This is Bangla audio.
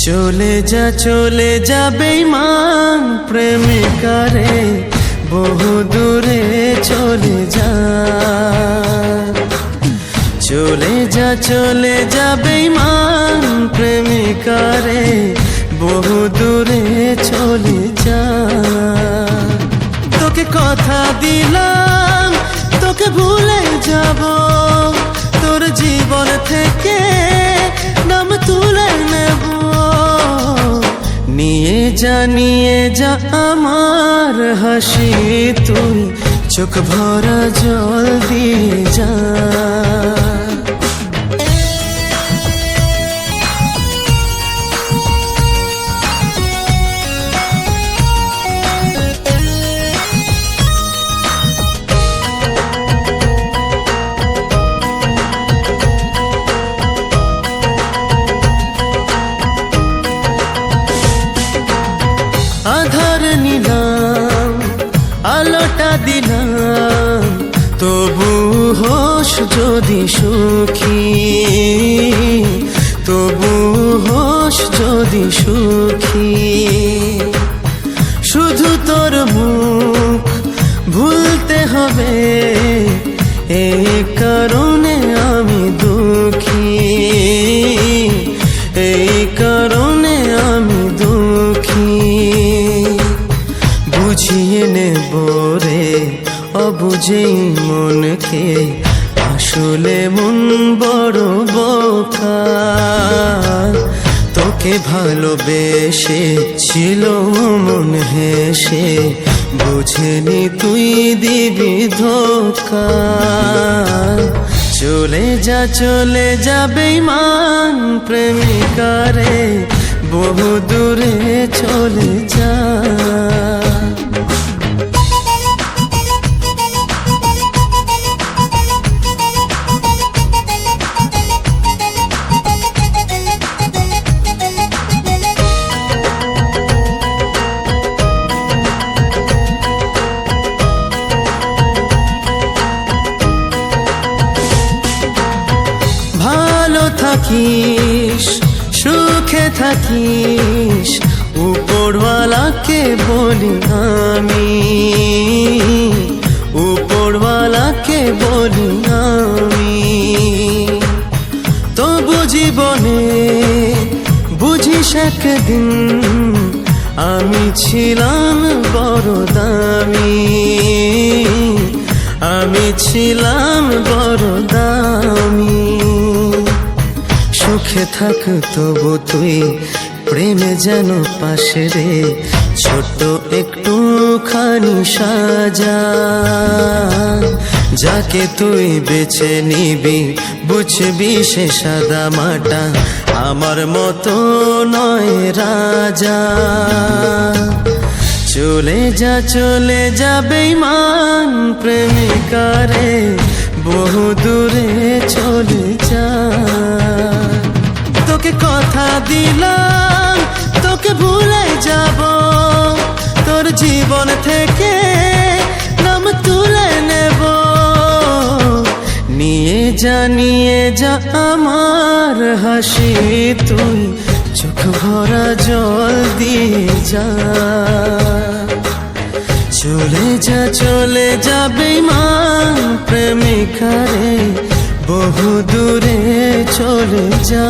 চলে যা বেঈমান প্রেমিকারে, বহু দূরে চলে যা। চলে যা বেঈমান প্রেমিকারে, বহু দূরে চলে যা। তোকে কথা দিলাম, তোকে ভুলে যাব, তোর জীবন থেকে নাম তুলে নেব। নিয়ে যা আমার হাসি, তুই চোখ ভরা জল দিয়ে যা। আধার নিলাম, আলোটা দিলাম, তবু হোস যদি সুখী, তবু হোস যদি সুখী। শুধু তোর মুখ ভুলতে হবে, এই কারণে আমি দুঃখী, এই কারণে আমি দুঃখী। বুঝিয়ে নেব রে অবুঝেই মনকে, আসলে মন বড় বোকা। তোকে ভালোবেসে ছিল মন হেসে, বুঝেনি তুই দিবি ধোঁকা। চলে যা বেঈমান প্রেমিকারে, বহু দূরে চলে যা। ভালো থাকিস, সুখে থাকিস, উপরওয়ালাকে বলি আমি, উপরওয়ালাকে বলি আমি। তবু জীবনে বুঝিস একদিন, আমি ছিলাম বড় দামি, আমি ছিলাম বড় দামি। সুখে থাক তবু তুই, প্রেমে যেন পাশে রে, ছোট্ট একটুখানি সাজা। যাকে তুই বেছে নিবি, বুঝবি সে সাদা মাটা, আমার মতো নয় রাজা। চলে যা বেঈমান প্রেমিকারে, বহু দূরে চলে যা। তোকে কথা দিলাম, তোকে ভুলে যাব, তোর জীবন থেকে নাম তুলে নেব। নিয়ে যা আমার হাসি, তুই চোখ ভরা জল দিয়ে যা। চলে যা বেঈমান প্রেমিকারে, বহু দূরে চলে যা।